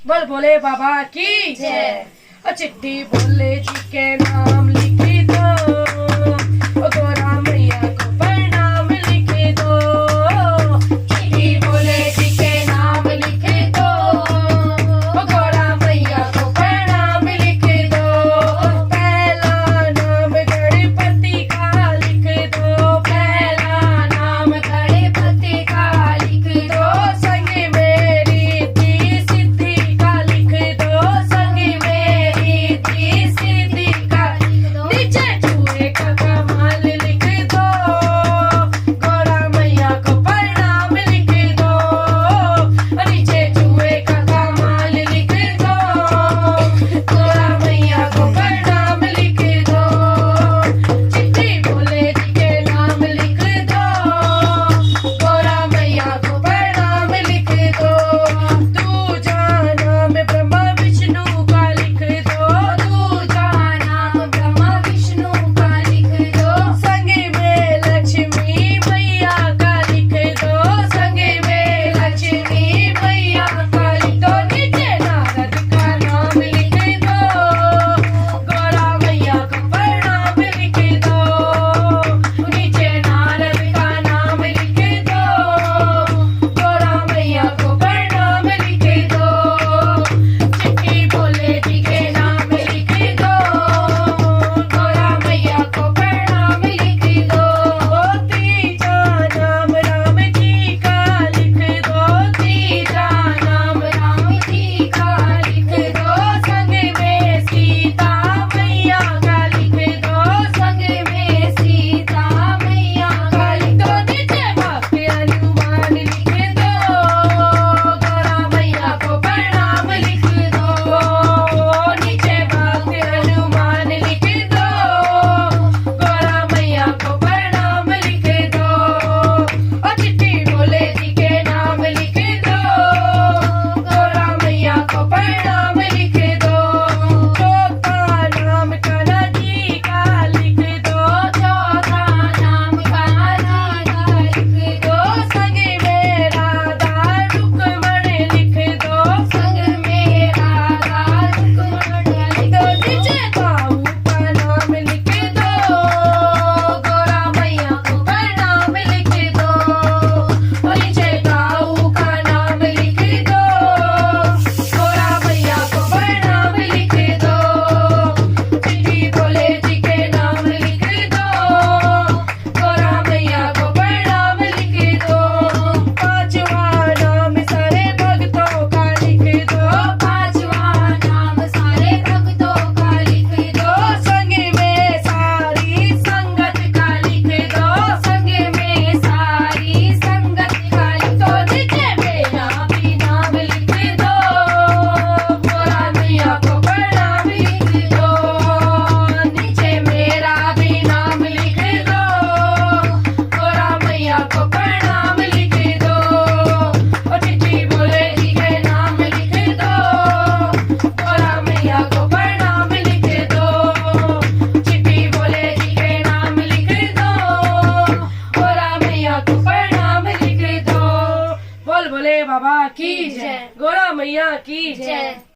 बोल भोले बाबा की जय। चिट्ठी भोले जी के नाम लिखी दो, गोरा मैया को प्रणाम लिख दो। चिट्ठी भोले जी के नाम लिख दो, गोरा मैया को प्रणाम लिख दो। पहला नाम गणपति का लिख दो, पहला नाम गणपति का लिख दो। संग मेरी धी सिद्धि का लिख दो, संग मेरी धी सिद्धि का लिख दो। नीचे चूहे का कमाल लिख दो, गोरा मैया को प्रणाम लिख दो। नीचे चूहे का कमाल लिख दो, गोरा मैया को प्रणाम लिख दो। चिट्ठी भोले जी के नाम लिख दो, गोरा मैया को प्रणाम लिख दो। दूजा नाम ब्रह्मा विष्णु का लिख दो, दूजा नाम ब्रह्मा विष्णु का लिख दो। संग में लक्ष्मी मैया का लिख दो, संग में लक्ष्मी मैया का लिख दो। नीचे नारद का नाम लिख दो, गोरा मैया को प्रणाम लिख दो। नीचे नारद का नाम लिख दो, गोरा मैया को प्रणाम लिख दो। चिट्ठी भोले जी के नाम लिख दो, गोरा मैया को प्रणाम लिख दो। तीजा नाम राम जी का लिख दो, तीजा नाम राम जी का लिख दो। संग में सीता मैया का लिख दो, संग में सीता मैया का लिख दो। नीचे भक्त हनुमान लिख दो, गोरा मैया को प्रणाम लिख दो। नीचे भक्त हनुमान लिख दो, गोरा मैया को प्रणाम लिख दो। और चिट्ठी भोले जी के नाम लिख दो, गोरा मैया को प्रणाम लिख दो। चौथा नाम कान्हा जी का लिख दो, चौथा नाम कान्हा जी का लिख दो। संग में राधा रुक्मण लिख दो, संग में राधा रुक्मण लिख दो। नीचे काऊ का नाम लिख दो, गोरा मैया को प्रणाम लिख दो। और नीचे काऊ का नाम लिख दो, गोरा मैया को प्रणाम लिख दो। चिट्ठी भोले जी के नाम लिख दो, गोरा मैया को प्रणाम लिख दो। पांचवा नाम सारे भक्तों का लिख दो, पांचवा नाम सारे भक्तों का लिख दो। संग में सारी संगत का लिख दो, संग में सारी संगत का लिख दो। नीचे मेरा भी नाम लिख दो, गोरा मैया को प्रणाम लिख दो। नीचे मेरा भी नाम लिख दो, गोरा मैया को प्रणाम लिख दो। और चिट्ठी भोले जी के नाम लिख दो, गोरा मैया को प्रणाम लिख दो। चिट्ठी भोले जी के नाम लिख दो, गोरा मैया को प्रणाम लिख दो। बोल भोले बाबा की जय, गोरा मैया की जय।